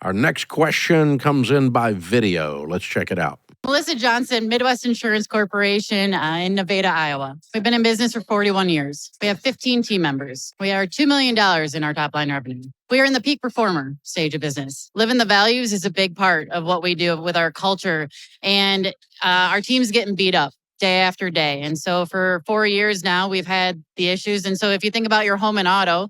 Our next question comes in by video. Let's check it out. Melissa Johnson, Midwest Insurance Corporation in Nevada, Iowa. We've been in business for 41 years. We have 15 team members. We are $2 million in our top line revenue. We are in the peak performer stage of business. Living the values is a big part of what we do with our culture. And our team's getting beat up day after day. And so for 4 years now, we've had the issues. And so if you think about your home and auto,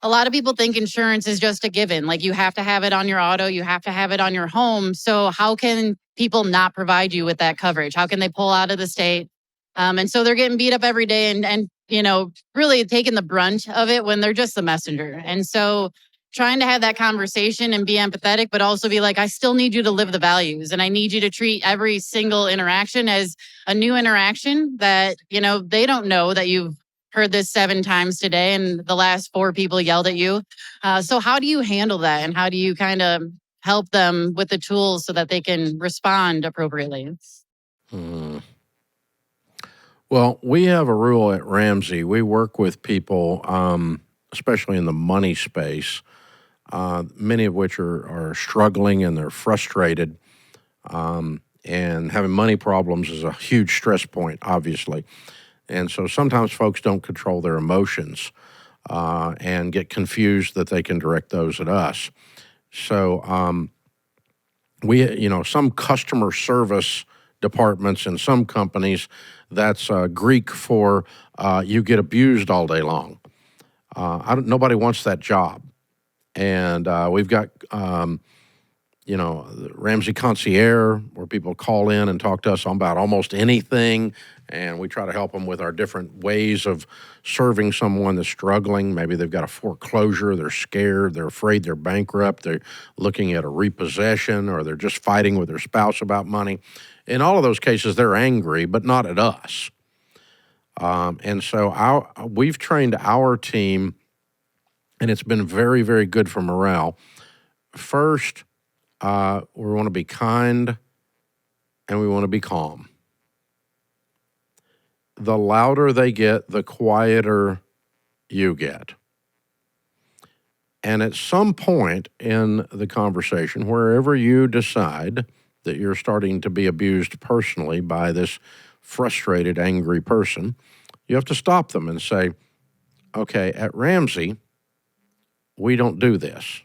a lot of people think insurance is just a given. Like you have to have it on your auto, you have to have it on your home. So how can people not provide you with that coverage? How can they pull out of the state? And so they're getting beat up every day and really taking the brunt of it when they're just the messenger. And so trying to have that conversation and be empathetic, but also be like, I still need you to live the values and I need you to treat every single interaction as a new interaction that, they don't know that you've heard this 7 times today and the last 4 people yelled at you. So how do you handle that? And how do you kind of help them with the tools so that they can respond appropriately? Well, we have a rule at Ramsey. We work with people, especially in the money space, many of which are struggling and they're frustrated. And having money problems is a huge stress point, obviously. And so sometimes folks don't control their emotions and get confused that they can direct those at us. So some customer service departments in some companies, that's Greek for you get abused all day long. Nobody wants that job. And we've got, the Ramsey Concierge, where people call in and talk to us about almost anything, and we try to help them with our different ways of serving someone that's struggling. Maybe they've got a foreclosure, they're scared, they're afraid they're bankrupt, they're looking at a repossession, or they're just fighting with their spouse about money. In all of those cases, they're angry, but not at us. And so we've trained our team, and it's been very, very good for morale. First, we want to be kind and we want to be calm. The louder they get, the quieter you get. And at some point in the conversation, wherever you decide that you're starting to be abused personally by this frustrated, angry person, you have to stop them and say, okay, at Ramsey, we don't do this.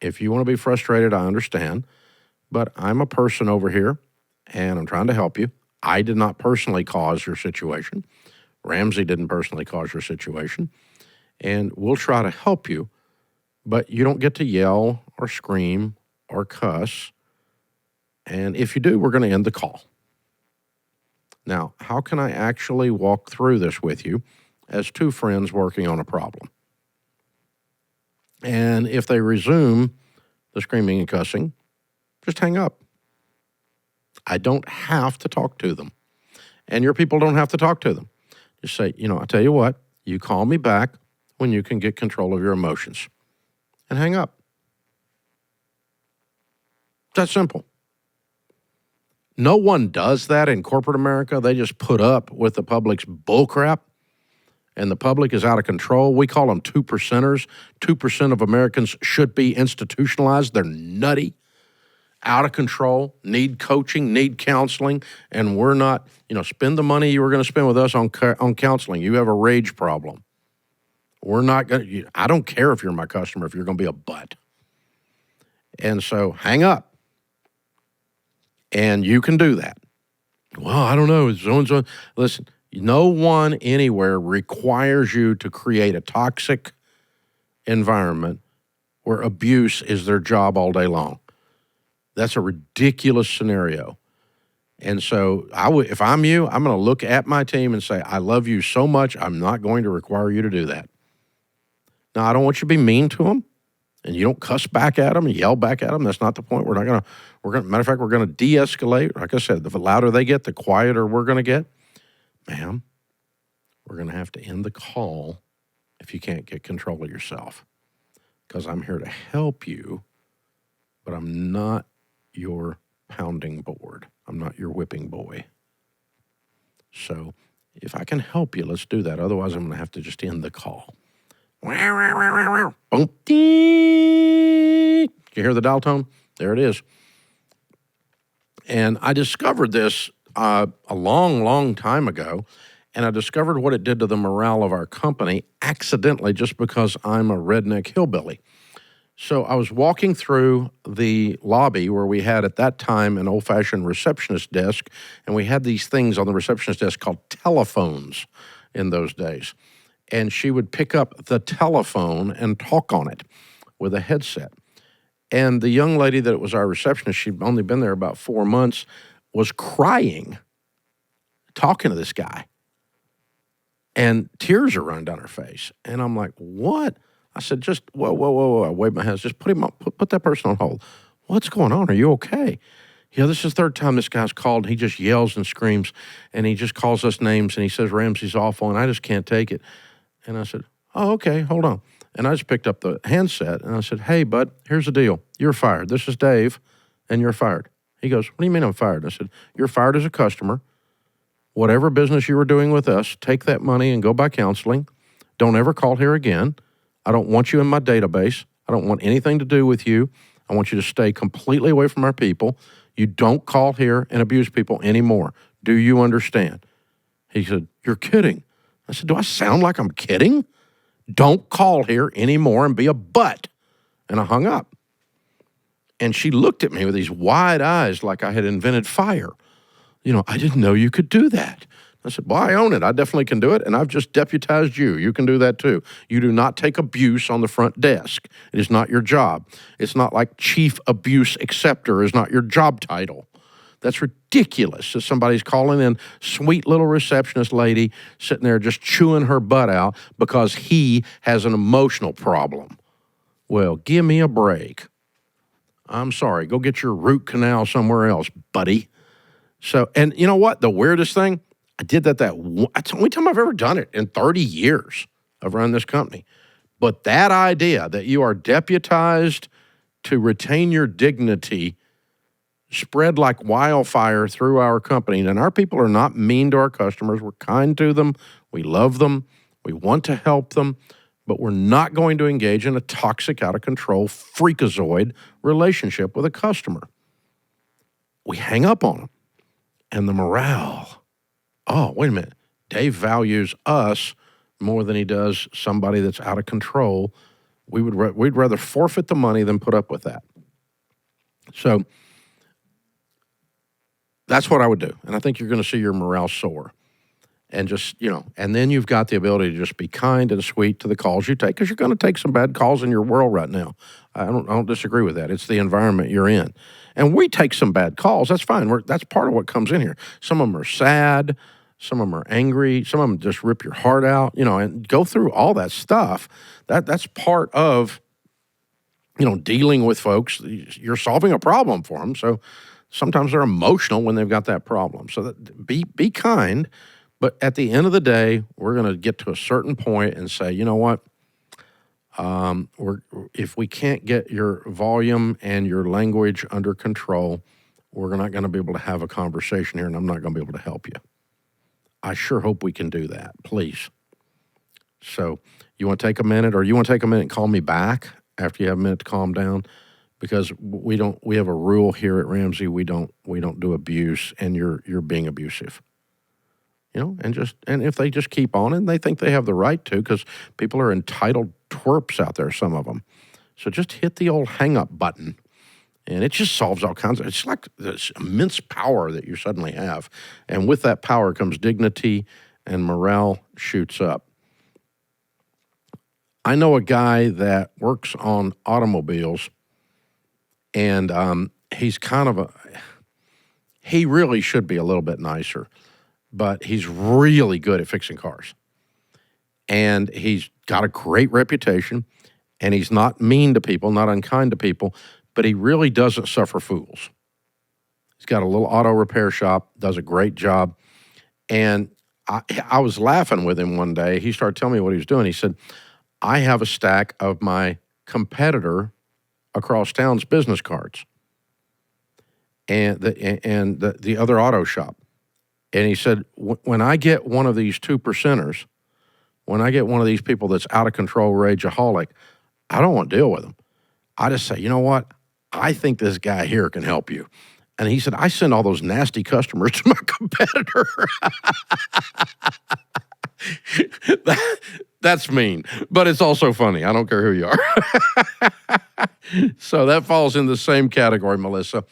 If you want to be frustrated, I understand, but I'm a person over here, and I'm trying to help you. I did not personally cause your situation. Ramsey didn't personally cause your situation, and we'll try to help you, but you don't get to yell or scream or cuss, and if you do, we're going to end the call. Now, how can I actually walk through this with you as 2 friends working on a problem? And if they resume the screaming and cussing, just hang up. I don't have to talk to them. And your people don't have to talk to them. Just say, I tell you what, you call me back when you can get control of your emotions. And hang up. It's that simple. No one does that in corporate America. They just put up with the public's bullcrap. And the public is out of control. We call them 2%ers. 2% of Americans should be institutionalized. They're nutty, out of control, need coaching, need counseling, and we're not, spend the money you were going to spend with us on counseling. You have a rage problem. We're not going to, I don't care if you're my customer, if you're going to be a butt. And so hang up. And you can do that. Well, I don't know. So-and-so. Listen. No one anywhere requires you to create a toxic environment where abuse is their job all day long. That's a ridiculous scenario. And so if I'm you, I'm going to look at my team and say, I love you so much, I'm not going to require you to do that. Now, I don't want you to be mean to them, and you don't cuss back at them and yell back at them. That's not the point. Matter of fact, we're going to de-escalate. Like I said, the louder they get, the quieter we're going to get. Ma'am, we're going to have to end the call if you can't get control of yourself, because I'm here to help you, but I'm not your pounding board. I'm not your whipping boy. So if I can help you, let's do that. Otherwise, I'm going to have to just end the call. Boom. Ding. You hear the dial tone? There it is. And I discovered this a long, long time ago, and I discovered what it did to the morale of our company accidentally just because I'm a redneck hillbilly. So I was walking through the lobby where we had at that time an old-fashioned receptionist desk, and we had these things on the receptionist desk called telephones in those days. And she would pick up the telephone and talk on it with a headset. And the young lady that was our receptionist, she'd only been there about 4 months, was crying, talking to this guy. And tears are running down her face. And I'm like, what? I said, just, whoa. I waved my hands. Just put him up, put that person on hold. What's going on? Are you okay? Yeah, this is the third time this guy's called. He just yells and screams, and he just calls us names, and he says Ramsey's awful, and I just can't take it. And I said, oh, okay, hold on. And I just picked up the handset, and I said, hey, bud, here's the deal. You're fired. This is Dave, and you're fired. He goes, what do you mean I'm fired? I said, you're fired as a customer. Whatever business you were doing with us, take that money and go buy counseling. Don't ever call here again. I don't want you in my database. I don't want anything to do with you. I want you to stay completely away from our people. You don't call here and abuse people anymore. Do you understand? He said, you're kidding. I said, do I sound like I'm kidding? Don't call here anymore and be a butt. And I hung up. And she looked at me with these wide eyes like I had invented fire. I didn't know you could do that. I said, well, I own it. I definitely can do it, and I've just deputized you. You can do that too. You do not take abuse on the front desk. It is not your job. It's not like chief abuse acceptor is not your job title. That's ridiculous that somebody's calling in sweet little receptionist lady sitting there just chewing her butt out because he has an emotional problem. Well, give me a break. I'm sorry. Go get your root canal somewhere else, buddy. So, and you know what? The weirdest thing, I did that's the only time I've ever done it in 30 years of running this company. But that idea that you are deputized to retain your dignity spread like wildfire through our company. And our people are not mean to our customers. We're kind to them. We love them. We want to help them. But we're not going to engage in a toxic, out-of-control, freakazoid relationship with a customer. We hang up on them. And the morale, oh, wait a minute. Dave values us more than he does somebody that's out of control. We'd rather forfeit the money than put up with that. So that's what I would do. And I think you're going to see your morale soar. And just, and then you've got the ability to just be kind and sweet to the calls you take, because you're going to take some bad calls in your world right now. I don't disagree with that. It's the environment you're in. And we take some bad calls. That's fine. That's part of what comes in here. Some of them are sad. Some of them are angry. Some of them just rip your heart out, and go through all that stuff. That's part of, dealing with folks. You're solving a problem for them. So sometimes they're emotional when they've got that problem. So be kind. But at the end of the day, we're going to get to a certain point and say, you know what? If we can't get your volume and your language under control, we're not going to be able to have a conversation here, and I'm not going to be able to help you. I sure hope we can do that, please. So you want to take a minute, or you want to take a minute and call me back after you have a minute to calm down? Because we have a rule here at Ramsey. We don't do abuse, and you're being abusive. And if they just keep on and they think they have the right to, because people are entitled twerps out there, some of them. So just hit the old hang up button, and it just solves all kinds of, it's like this immense power that you suddenly have. And with that power comes dignity, and morale shoots up. I know a guy that works on automobiles, and he's he really should be a little bit nicer. But he's really good at fixing cars. And he's got a great reputation, and he's not mean to people, not unkind to people, but he really doesn't suffer fools. He's got a little auto repair shop, does a great job. And I was laughing with him one day. He started telling me what he was doing. He said, I have a stack of my competitor across town's business cards and the other auto shop. And he said, when I get one of these 2%ers when I get one of these people that's out of control rageaholic, I don't want to deal with them. I just say, you know what? I think this guy here can help you. And he said, I send all those nasty customers to my competitor. That's mean, but it's also funny. I don't care who you are. So that falls in the same category, Melissa.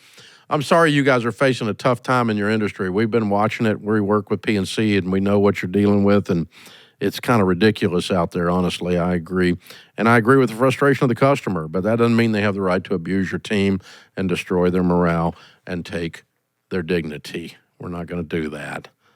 I'm sorry you guys are facing a tough time in your industry. We've been watching it. We work with PNC, and we know what you're dealing with, and it's kind of ridiculous out there, honestly. I agree. And I agree with the frustration of the customer, but that doesn't mean they have the right to abuse your team and destroy their morale and take their dignity. We're not going to do that.